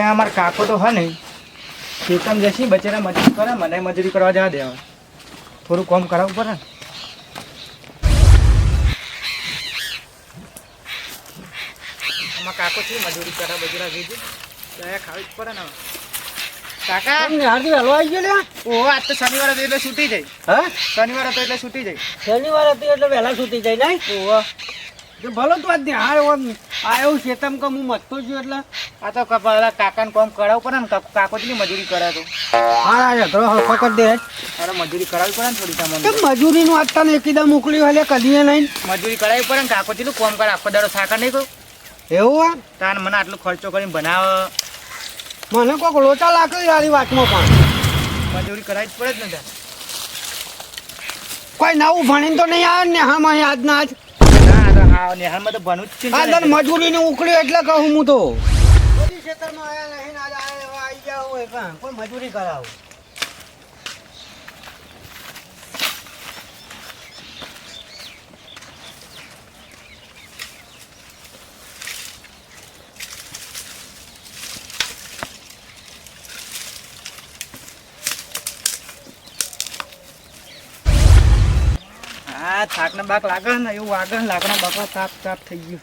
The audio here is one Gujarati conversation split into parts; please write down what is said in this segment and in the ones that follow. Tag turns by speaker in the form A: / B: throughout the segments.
A: અમારા કાકો તો હા નહીં ખેતમ જશી બચેરા મજૂરી કરે મને મજૂરી કરવા જવા દેવા થોડું કામ કરાવવું પડે ને અમારા કાકો છે મજૂરી કરે બચેરા કીધું ખાવી જ પડે ને કાકા
B: હાર્દિક હલવા આવી ગયો લ્યા
A: ઓહો આજ તો શનિવાર હતો એટલે છૂટી જાય
B: હા
A: શનિવાર હતો એટલે છૂટી જાય
B: શનિવાર હતી એટલે વહેલા છૂટી જાય નહીં
A: ઓહો
B: ભલો તું આજ હાર આવ્યો ખેતમ કે હું મતતો છું એટલે
A: આ તો પેલા કાકાને કામ કરાવવું પડે ને કાકો જેટલી મજૂરી કરે તો
B: હા હેઠળ હલકો કરી દે
A: અરે મજૂરી કરાવવી પડે ને થોડી તમને
B: મજૂરીનું આજ તને એકદમ મોકલ્યું એટલે કદીએ નહીં
A: મજૂરી કરાવવી પડે ને કાકો જેટલું કામ કરે આખો દાડો થાકા નહીં કહું
B: એવું આ
A: તાન મને આટલો ખર્ચો કરીને બનાવે
B: મને કોઈક લોચા લાગે યારી વાતમાં પણ
A: મજૂરી કરાવી જ પડે જ ને
B: કોઈ નવું ભણીને તો નહીં આવે ને હા આજના આજ
A: હા નેહાલમાં તો ભણું જ છે
B: આ તને મજૂરીને ઉકળ્યું એટલે કહું હું તો બધી ખેતરમાં આયા નહીં આજ આવી ગયા હોય કોઈ મજૂરી કરાવું
A: હા થાક ને બાક લાગે ને એવું વાગે ને લાકડા બાકડા તાપ તાપ થઈ ગયું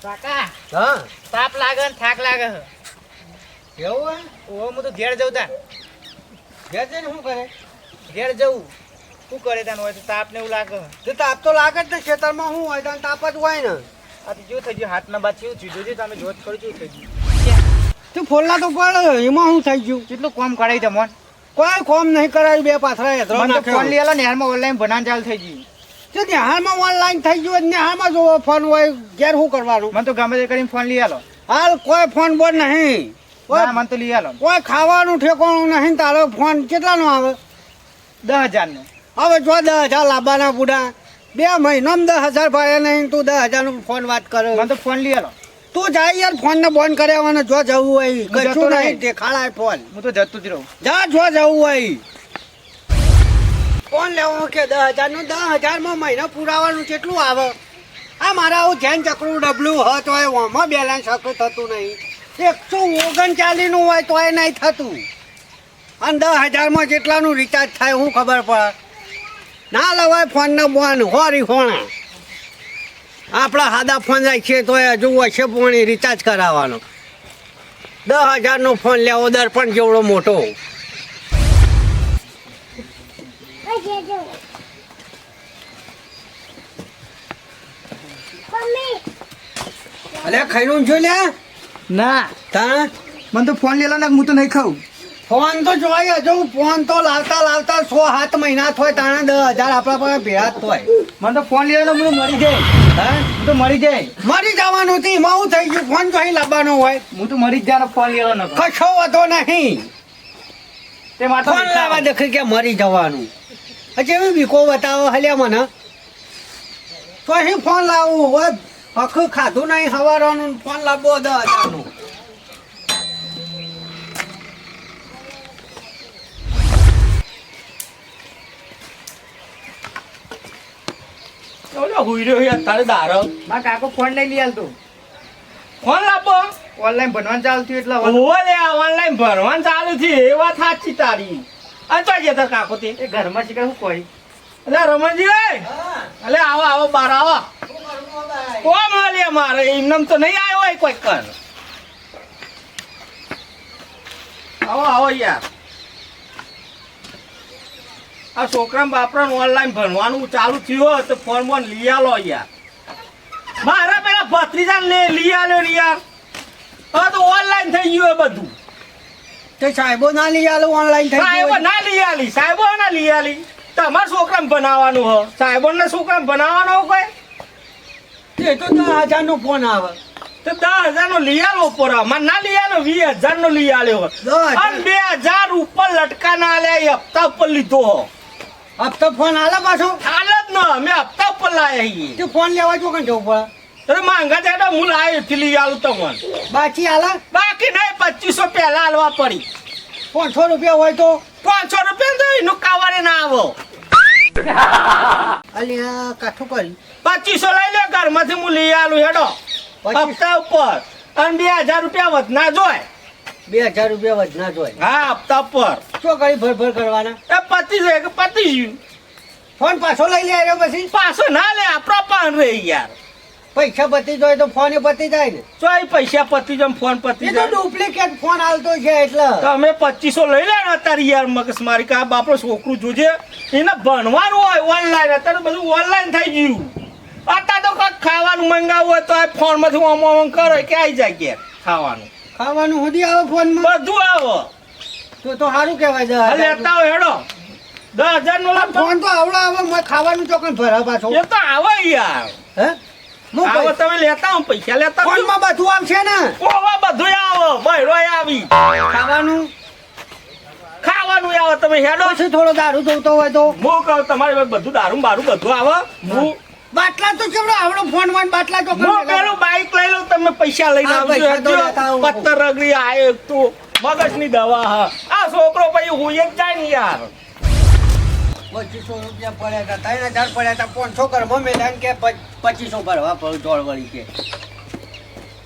A: કાકા
B: હા
A: તાપ લાગે ને થાક લાગે
B: એવું હોય
A: ઓહો હું તો ઘેર જઉં તા
B: ઘેર જઈને શું કરે
A: ઘેર જવું શું કરે તાન હોય તો તાપ ને એવું લાગે
B: તો તાપ તો લાગે જ ને ખેતરમાં શું હોય તને તાપ જ હોય ને
A: આ તો જેવું થઈ ગયું હાથના બાદ કેવું થયું જોજો તમે જોત કરો કેવું થઈ ગયું
B: તું ફોલ્લા તો પડે એમાં શું થઈ ગયું
A: કેટલું કામ કરાવી તમને
B: કોઈ કોમ નહીં કરાયું બે પાથરા હેદરો
A: મને તો ફોન લઈ આલો ને હાલમાં ઓનલાઈન ભણાન ચાલુ થઈ ગયું
B: તો નેહાલમાં ઓનલાઈન થઈ ગયું નેહાલમાં જોવો ફોન હોય ઘેર શું કરવાનું
A: મને તો ગમે તે કરીને ફોન લઈ આલો
B: હાલ કોઈ ફોન બોલ નહીં
A: ના મને તો લઈ આલો
B: કોઈ ખાવાનું ઠેકાણું નહીં તારો ફોન કેટલાનો આવે
A: 10,000 નો
B: હવે જો 10,000 લાવવાના બુડા 2 મહિનામાં 10,000 ભાડે નહીં તું 10,000 નો ફોન વાત કરે
A: મને તો ફોન લઈ આલો
B: તું જાય યાર ફોન ને બંધ કર્યાવાનો જો જવું હોય કશું નહીં દેખાડાય ફોન
A: હું તો જતું જ રહું
B: જા જો જવું હોય ફોન લેવો કે 10,000 નું 10,000 માં મહિના પુરાવાનું કેટલું આવે આ મારા આવું ધ્યાન ચકરું ડબલું હત હોય ઓમાં બેલેન્સ હકું થતું નહીં 139 નું હોય તોય નહીં થતું અને 10,000 માં જેટલાનું રિચાર્જ થાય શું ખબર પડે ના લવાય ફોન ને બોન હોરી હોણા આપણા સાદા ફોન રાખીએ તો હજુ હશે પોણી રિચાર્જ કરાવવાનો 10,000 નો ફોન લેવો દર્પણ જેવડો મોટો અલે ખાઈનું જો લે
A: ના
B: તા
A: મને તો ફોન લઈ આલો ને હું તો નહીં ખાઉં
B: ફોન તો જોઈએ હજુ ફોન તો લાવતા 6-7 મહિના થોય તાણા 10,000 આપણા પાસે ભેળા જ થોય
A: મને તો ફોન લઈ આલો મને મરી જાય
B: હા
A: હું તો મરી જાય
B: મરી જવાનું હતી એમાં હું થઈ ગયું ફોન જોઈ લાવવાનો હોય
A: હું તો મરી જ જાય ફોન લઈ આલો ને
B: કશો વધો નહીં
A: તે માટે
B: ફોન લાવવા દેખી કે મરી જવાનું હજી એવી બીકો બતાવો હલ્યા મને તો અહીં ફોન લાવવું હોય આખું ખાધું નહીં સવારનું ફોન લાવવો 10,000 નું
A: તારે દારો મારા કાકો ફોન લઈ લઈ આલતો
C: ફોન લાવો
A: ઓનલાઈન ભણવાનું ચાલુ થયું એટલે
C: ઓલે ઓનલાઈન ભરવાનું ચાલુ છે એ વાત સાચી તારી અચવા જતા કાકો તે
A: એ ઘરમાં શીખે શું કોઈ
C: અલે રમણજી અલે આવો આવો બાર આવો કોમ લે મારે એમનેમ તો નહીં આવ્યો હોય કોઈ કર આવો આવો યાર આ છોકરા બાપરાને ઓનલાઈન ભણવાનું ચાલુ થયું તો ફોન બોન લઈ આલો યાર મારા પેલા ભત્રીજા લઈ આલ્યો ને યાર હવે તો ઓનલાઈન થઈ ગયું બધું
B: તે સાહેબો ના લઈ આલો ઓનલાઈન થઈ
C: સાહેબો
B: ગયું
C: ના લઈ આલી સાહેબો ના લઈ આલી તમારા છોકરાને બનાવવાનું હો સાહેબો ને છોકરાને બનાવવાનો હો કોઈ
B: તે તો 10,000 નો ફોન આવે
C: તો 10,000 નો લઈ આલો ઉપર મને ના લઈ આલો 20,000 નો લઈ આલ્યો અને 2,000 ઉપર લટકા ના આલ્યા હપ્તા ઉપર લીધો હો
B: હપ્તો ફોન આલે પાછો
C: હાલ જ ન મેં હપ્તા ઉપર લાયા
B: તે ફોન લેવા જો કણ જવું પડે
C: અરે માંગા જાય હું લાવ્યો એથી લઈ આલું તમને
B: બાકી આલા
C: બાકી નહીં 2500 પહેલા આલવા પડી
B: 500 રૂપિયા હોય તો
C: 500 રૂપિયા તો એનું કાવારે ના આવો
B: અલ્યા કાઠું કરી
C: 2500 લઈ લે ઘરમાંથી હું લઈ આલું હેડો
B: 2500
C: હપ્તા ઉપર અને 2000 રૂપિયા વધના જોય
B: 2000 રૂપિયા વધના જોઈએ
C: હા હપ્તા ઉપર
B: શું કરી ભર કરવાના
C: એ પતી જાય કે પતી ગયું
B: ફોન પાછો લઈ લે આવ્યો પછી
C: પાછો ના લે આપણા પાન રે યાર
B: પૈસા પતી જાય તો ફોન પતી જાય ને
C: ચોય પૈસા પતી જાય ફોન પતી
B: એ તો
C: જાય
B: ડુપ્લિકેટ ફોન હાલતો છે એટલે
C: તમે 2500 લઈ લે ને અત્યારે યાર મગજ મારી કા બાપડો છોકરું જોજે એને ભણવાનું હોય ઓનલાઈન અત્યારે બધું ઓનલાઈન થઈ ગયું અત્યારે તો કાંઈક ખાવાનું મંગાવવું હોય તો આ ફોનમાંથી ઓમ કરે કે આવી જાય ઘેર
B: ખાવાનું સુધી આવે ફોનમાં
C: બધું આવે
B: તો સારું કહેવાય
C: આ લેતા હોય હેડો 10,000 નો લાવ
B: ફોન તો આવડો આવે મેં ખાવાનું ચોકન ભરા પાછો
C: એ તો આવે યાર
B: હે
C: આવો તમે લેતા હો પૈસા લેતા
B: ફોનમાં બધું આવશે ને
C: ઓવા બધું આવે બૈરો આવી
B: ખાવાનું
C: આવે તમે હેડો
B: પછી થોડો દારૂ જોતો હોય તો
C: હું કહું તમારે બધું દારૂ બારું બધું આવે હું
B: બાટલા તો ચેવડો આવડો ફોન માં બાટલા તો
C: હું પેલું બાઈક લઈ લઉં તમે પૈસા લઈને
B: હા,
C: આવજો
B: પૈસા તો લેતા આવો.
C: પત્તર રગડી આ એક તો મગજની દવા હા આ છોકરો પછી હુઈ જ જાય ને યાર
B: 2500 રૂપિયા પડ્યા હતા 3000 પડ્યા હતા 500 ઘરમાં મેદાન કે 2500 ભરવા પડે જોડ વળી કે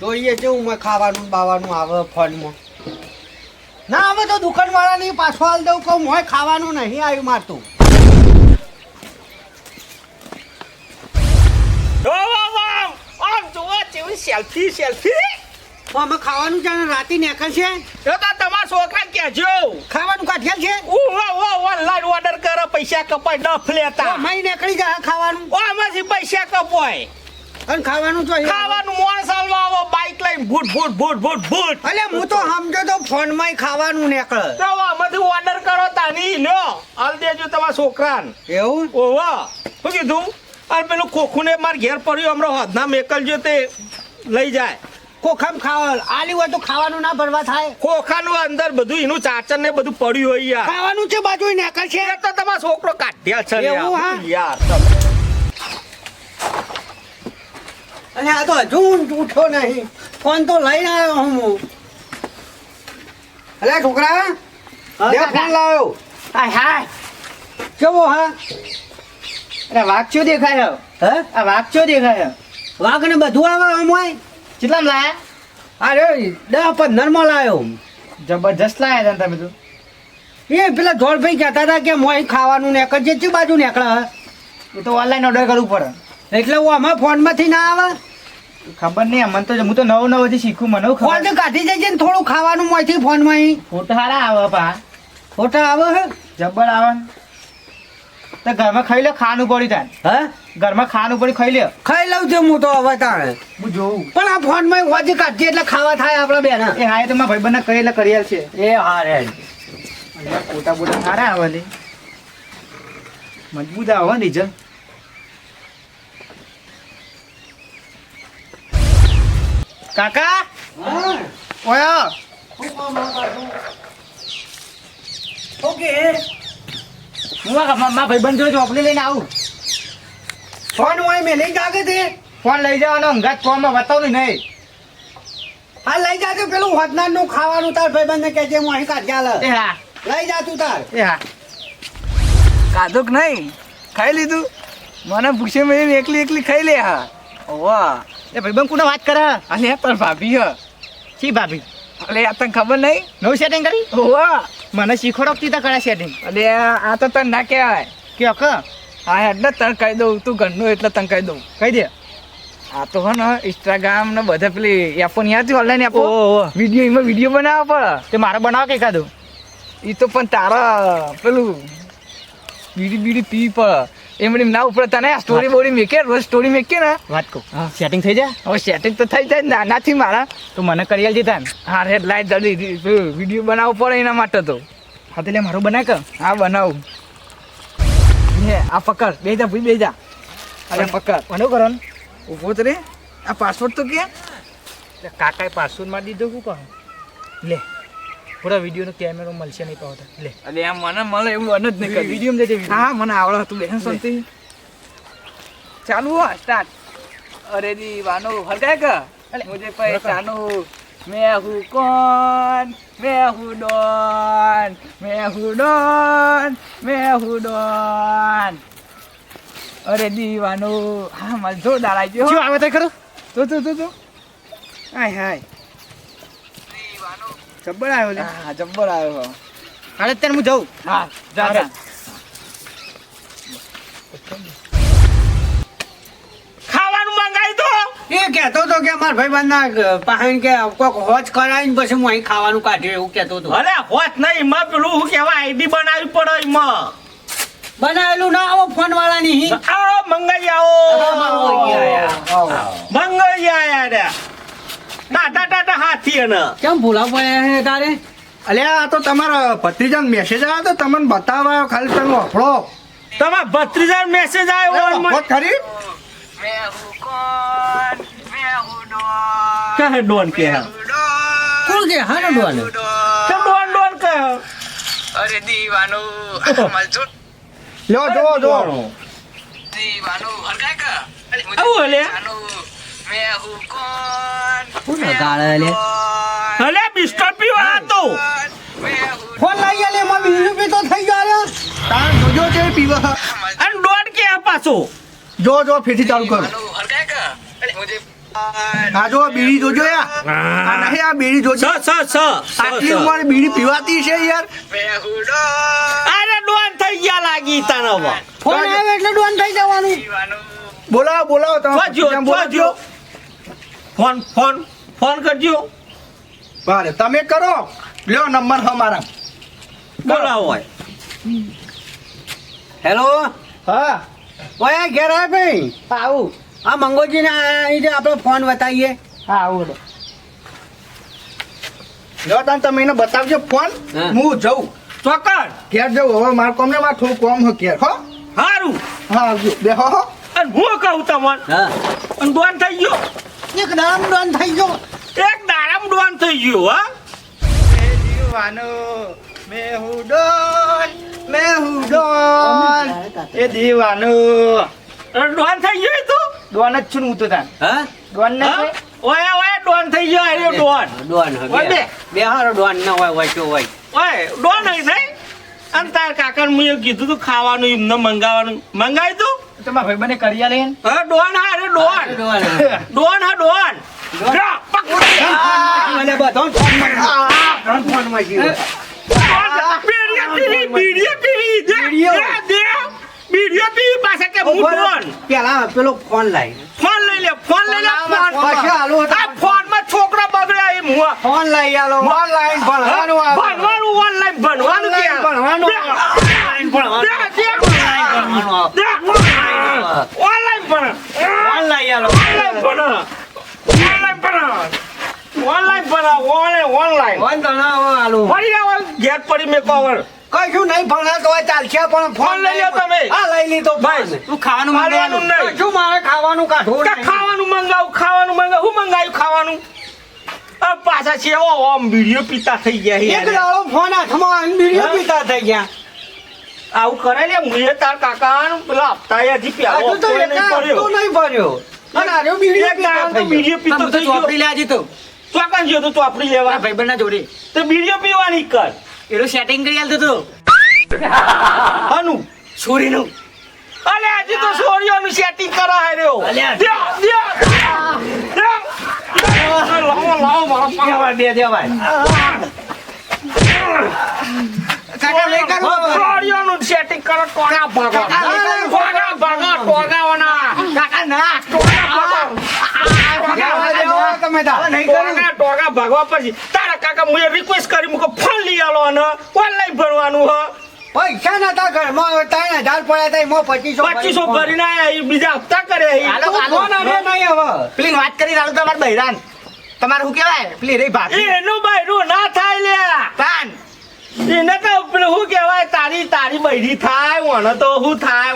B: જોઈએ કેવું મેં ખાવાનું બાવાનું આવે ફોનમાં ના આવે તો દુકાન વાળા ની પાછો હાલ દઉં કહું મોય ખાવાનું નહીં આવ્યું મારતું
C: સેલ્ફી
B: અમે ખાવાનું જાણે રાતે નીકળશે
C: તો તમારા છોકરા કહેજો
B: ખાવાનું કાઢ્યા છે
C: ઓનલાઈન ઓર્ડર કરો પૈસા કપાય ડફ લેતા
B: મય નીકળી જાય ખાવાનું
C: આમાંથી પૈસા કપાય
B: અને ખાવાનું જોઈએ
C: ખાવાનું મોણ સાલવા આવો બાઈક લઈને ભૂટ
B: અલે હું તો સમજો તો ફોન માં ખાવાનું નીકળે
C: તો આમાંથી ઓર્ડર કરો તાની લ્યો હાલ દેજો તમારા છોકરાને
B: એવું
C: ઓવા શું કીધું અને પેલું ખોખું ને માર ઘેર પડ્યું હમણાં hodના મેકલજો તે લઈ જાય
B: કોખમ ખાવા આલી હોય તો ખાવાનું ના ભરવા થાય
C: ખોખાનું અંદર બધું એનું ચાચર ને બધું પડ્યું હોય યાર
B: ખાવાનું છે બાજુ નીકળ છે
C: એ તો તમારો છોકરો કાઢ્યા છે
B: એવું હા?
C: યાર તમે
B: અને આ તો હજુ ઉઠો નહીં ફોન તો લઈને આવ્યો હું અલે છોકરા લે ફોન લાવ્યો
D: હાય
B: કેવો હા
D: અરે વાઘ ચો દેખાય
B: હે
D: આ વાઘ ચો દેખાય
B: વાઘ ને બધું આવે અમોય
D: કેટલા લાયા
B: અરે 10-15 માં લાવ્યો
D: જબરજસ્ત લાયા હતા તમે તો
B: એ પેલા જોડભાઈ કહેતા હતા કે મોય ખાવાનું નીકળ જે ચી બાજુ નીકળે
D: એ તો ઓનલાઈન ઓર્ડર કરવું પડે
B: એટલે હું આમાં ફોન માંથી ના આવે
D: ખબર નહીં મને તો હું તો નવું હજી શીખું મને
B: ફોન
D: ખબર
B: તો કાઢી જાય છે ને થોડું ખાવાનું મોયથી ફોન માં
D: ફોટો સારા આવે પા
B: ફોટા આવે હે
D: જબ્બર આવે ને. તો ઘરમાં ખાઈ લે ખાવાનું પડી તાન
B: હે
D: ઘરમાં ખાવાનું પડી ખાઈ લે
B: ખાઈ લઉં છું હું તો હવે તાણે
D: હું જોઉં
B: પણ આ ફોન માં હોજી કાઢીએ એટલે ખાવા થાય આપડા બેન
D: એ હા એ તો મારા ભાઈબંધને કહી એટલે કરી આલ છે
B: એ હા રે
D: ફોટા બોટા સારા આવે ને મજબૂત આવે ને રિઝલ્ટ કાકા ઓયા
B: ઓકે
D: હું મારા ભાઈબંધ જોડે ચોપડી લઈને આવું
B: ફોન હોય મેં લઈ જાગે તે
D: ફોન લઈ જવાનો અંગાત ફોનમાં બતાવું નહીં
B: હા લઈ જાજો પેલું હોતનાર નું ખાવાનું તાર ભાઈબંધ ને કહેજે હું અહીં કાઢી આલે
D: એ હા
B: લઈ જા તું તાર
D: એ હા કાધુક નહીં ખાઈ લીધું મને પૂછે મેં એકલી ખાઈ લે હા ઓવા એ ભાઈબંધ કોને વાત કરે અલે પણ ભાભી હ શી ભાભી અલે આ તને ખબર નહીં નવું સેટિંગ કરી ઓવા મને શીખવાડો તીતા કરે સેટિંગ અલે આ તો તને ના કહેવાય કે અક હા એટલે તને કહી દઉં તું ઘરનું એટલે તને કહી દઉં કહી દે આ તો હે ને ઇન્સ્ટાગ્રામ ને બધા પેલી એપો નહીં આવતી ઓનલાઈન એપો વિડીયો એમાં વિડીયો બનાવવા પડે તે મારે બનાવો કે કાધું એ તો પણ તારા પેલું બીડી પી પડે એમ ના ઉપર તને સ્ટોરી બોરી મેકે રોજ સ્ટોરી મેકે ને વાત કહું સેટિંગ થઈ જાય હવે સેટિંગ તો થઈ જાય નાનાથી મારા તો મને કરી આલજે તાન હા રે લાઈટ જલ્દી વિડીયો બનાવવો પડે એના માટે તો હા એટલે મારું બનાય કે હા બનાવું ને આ પકડ બે જા ભાઈ બે જા અરે પકડ મને કરો ને ઊભો તો રે આ પાસવર્ડ તો કે કાકાએ પાસવર્ડ મારી દીધો શું કહું લે પૂરા વિડીયોનો કેમેરો મળશે નહીં પાવતા લે અરે એમ મને મળે એવું બન જ નહીં વિડીયો દેજે હા મને આવડે હતું બેન શાંતિ ચાલુ હો સ્ટાર્ટ અરે દીવાનો હરગાય કે મુझे पहचानो मैं हूँ कौन मैं हूँ डॉन मैं हूँ डॉन मैं हूँ डॉन અરે દીવાનો હા મારે જોરદાર આવી ગયો
A: શું આવે તો ખરું
D: તો
A: હાય હાય જબ્બર આવ્યો લે
D: હા જબ્બર આવ્યો
A: હાલે અત્યારે હું જાઉં
D: હા જા
A: અરે.
D: જા.
C: ખાવાનું મંગાવી દો.
B: એ કહેતો તો કે મારા ભાઈબંધના પાહણ કે કોક હોજ કરાવીને પછી હું અહીં ખાવાનું કાઢ્યું એવું કહેતો હતો
C: અરે હોત નહીં એમાં પેલું શું કહેવાય આઈડી બનાવવી પડે એમાં.
B: બનાવેલું ના આવો ફોન વાળાની
C: આવો મંગાઈ આવો મંગાઈ આયા રે ટાટા ટાટા હાથી એને
B: કેમ ભૂલા પડ્યા છે તારે
A: અલ્યા આ તો તમારા ભત્રીજાનો મેસેજ આવ્યો તો તમને બતાવવા ખાલી તમે વફળો
C: તમારા ભત્રીજા મેસેજ આવ્યો
A: વફળો ખરી
C: કહે ડોન કે
B: કોણ કે હાનો ડોન
C: કેમ ડોન ડોન કહે
D: અરે દીવાનો મારે જોર
A: લ્યો જો જો
D: દીવાનો હરકાય કા
C: આવું લે
D: મેં હું કોણ
B: કોણ ગાળે લે
C: અલે બિસ્ટર પીવા હતો
B: ફોન લાવી લે માં બીજું પી તો થઈ ગયો
A: તાર જોજો છે પીવા
C: અને ડોન કે પાછો
A: જો જો ફેરથી ચાલુ કરો
D: હરકાય કા મુજે
A: આ જો બીડી જોજો યાર આ નહીં આ બીડી જોજો આટલી ઉંમરે બીડી પીવાતી છે યાર
D: મેં હું
C: અરે ડોન થઈ ગયા લાગી તને હવે
B: ફોન આવે એટલે ડોન થઈ જવાનું
A: બોલાવો બોલાવો તમે
C: વાજો વાજો ફોન ફોન ફોન કરજો
A: બરાબર તમે કરો લ્યો નંબર અમારા
C: બોલાવો હોય
B: હેલો
A: હા
B: ઓય ઘેર આય ભાઈ આવું આ મંગોજીને અહીં આપણે ફોન બતાવીએ
A: હા આવો લ્યો તાન તમે એને બતાવજો ફોન
B: હા.
A: હું જઉં
C: ચોકડ
A: ઘેર જવું હવે મારે કોમને મારે થોડું કોમ હો ઘેર હો
C: હારું
A: હા આવજો બેહો હો
C: અને હું કહું તમને
B: હા
C: અને ડોન થઈ ગયો
B: એક દામ ડોન થઈ ગયો
C: એક દાડામ ડોન થઈ ગયો હા
A: દીવાનો મેહુ ડોન એ દીવાનો
C: અને ડોન થઈ ગયો તું
A: ડોન જ છું ને હું તો તાન
B: હા
A: ડોન ને
C: હા? ઓય ઓય ડોન થઈ ગયો અરે ડોન
B: ડોન
C: ઓય બે.
B: બે હારો ડોન ના હોય હોય તો હોય
C: ઓય ડોન નહીં નહીં અને તાર કાકાને મેં એવું કીધું તું ખાવાનું એમને મંગાવવાનું મંગાવી તું
A: તમારા ભાઈ બને કરિયા લઈને
C: હા ડોન હા અરે ડોન ડોન હા ડોન જા, પકડ.
B: મને બધો ફોન માં ગયો
C: બીડીઓ પીવી, બીડીઓ પીવી. દે,
B: બીડીઓ?
C: દે, દે. બીડીઓ પીવી પાસે કે હું ડોન.
B: પેલા પેલો ફોન લાવી
C: ફોન લઈ લે ફોન લઈ લે ફોન
B: પાછો હાલો હતો.
C: આ ફોનમાં છોકરા બગડ્યા એમ હું
B: ફોન લાવી આલો ઓનલાઈન ભણવાનું આવે
C: ભણવાનું ઓનલાઈન ભણવાનું કે
B: ભણવાનું
C: ઓનલાઈન ભણ
B: ફોન લાવી આલો
C: ઓનલાઈન ભણ ઓનલાઈન ભણ ઓનલાઈન ભણ ઓનલાઈન
B: ફોન તો ના આવે આલો
C: પડી જાવ ઘેર પડી મેં કવર
B: કશું નહીં ભણા તો ચાલશે પણ
C: ફોન લઈ લ્યો તમે.
B: હા લઈ લીધો
C: ભાઈ
A: તું ખાવાનું
C: ખાવાનું નહીં
B: શું મારે ખાવાનું કાઢવું
C: કે ખાવાનું મંગાવું હું મંગાવ્યું ખાવાનું આ પાછા છે ઓમ વિડીયો પીતા થઈ ગયા છે
B: એક
C: યાર.
B: દાડો ફોન હાથમાં આવીને બીડીઓ
C: હા?
B: પીતા થઈ ગયા
C: આવું કરે લે મુએ તાર કાકા પેલા હપ્તાયાથી પ્યાલો
B: હજુ તો
C: કોઈ નહીં
B: એક
C: પડ્યો.
B: હપ્તો નહીં ભર્યો અને આર્યો બીડીઓ
C: એક
B: પીતા
C: દાડો તો
B: થઈ ગયો.
C: વિડીયો પીતો થઈ ગયો
A: લેવા જતો
C: ચોકન ગયો તો ચોપડી લેવા
A: ભાઈ બને જોડે
C: તો વિડીયો પીવાની કર
A: એનું સેટિંગ કરી આલતો તો
C: અનુ
A: છોરીનું
C: અલે હજી તો સોરીઓનું સેટિંગ કરા હે રહ્યો
A: અલ્યા.
C: દે દે લાવો લાવો મારો પાવા
A: બે દેવાય કાકા લઈ કરો
C: સોરીઓનું સેટિંગ કરો ટોગા ભાગો ટોગા ભાગો ટોગાવાના
A: કાકા ના
B: દેવા દેવા તમે તાર.
A: નહીં કરું
C: ટોગા ભાગવા પછી તારા કાકા મુએ રિક્વેસ્ટ કરી મુકો ફોન લઈ આલો અને ઓનલાઈન ભરવાનું હ
B: પૈસા નતા ઘરમાં 3000 પડ્યા તા એમાં
C: 2500 ભરીને આયા ઈ બીજા હપ્તા કરે ઈ.
A: હાલો,
B: તું
A: હાલો.
B: ફોન આવે નહીં હવે
A: પેલી વાત કરી રાડો તમારે બૈરાન તમારે શું કહેવાય પેલી રહી ભાભી
C: એનું બૈરું ના થાય લ્યા
A: પાન
C: એને તો પેલું શું કહેવાય તારી બૈરી થાય વણ તો શું થાય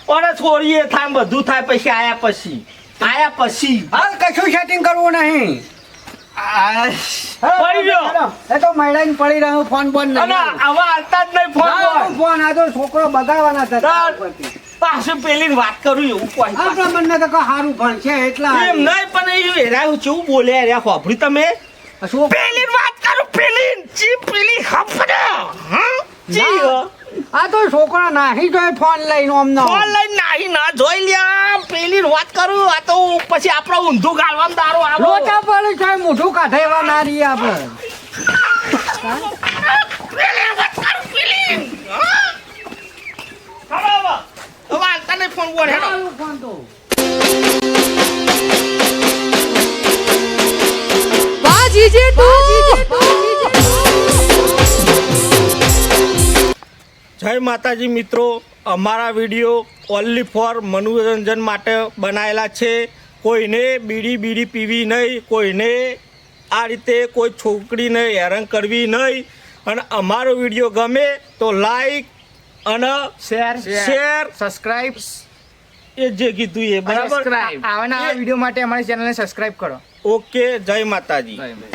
C: વણ છોડીએ થાય ને બધું થાય પછી આયા પછી
B: હાલ કશું સેટિંગ કરવું નહીં
C: પડી ગયો.
B: એ તો મહિલાને પડી રહ્યો ફોન બંધ
C: અને
B: નહીં
C: આવા હાલતા જ નહીં ફોન
B: ના, ફોન આ તો છોકરો બગાડવાના હતા
C: તાર.
B: ઉપરથી.
C: પાછું પેલી વાત કરું એવું કોઈ
B: આપણા બંને તો કહો સારું ભણશે એટલા
C: એમ નહીં પણ એ હેરાયું કેવું બોલે રે ખોભરી તમે
B: શું
C: પેલી વાત કરું પેલી પેલી હફડે હા જી
B: ના. આ તો છોકરો નાહી તો ફોન લઈને આમ ના
C: ફોન લઈને અહીં ના જોઈ લ્યા પેલી વાત કરું આ તો પછી આપણો ઊંધું ગાળવામાં દારો આવો
B: લોચા પાડી છે મોઢું કાઢે એવા ના રહીએ આપણે
C: હવે હાલતા નહીં ફોન બોલ હેડો
B: ફોન તો
C: જય માતાજી મિત્રો અમારા વિડીયો ઓનલી ફોર મનોરંજન માટે બનાવેલા છે કોઈને બીડી પીવી નહીં કોઈને આ રીતે કોઈ છોકરીને હેરાન કરવી નહીં અને અમારો વિડીયો ગમે તો લાઈક અને
D: શેર
C: શેર
D: સબસ્ક્રાઇબ
C: એ જે કીધું એ બરાબર
D: આવાના વિડીયો માટે અમારી ચેનલને સબસ્ક્રાઇબ કરો
C: ઓકે જય માતાજી
D: જય માતાજી.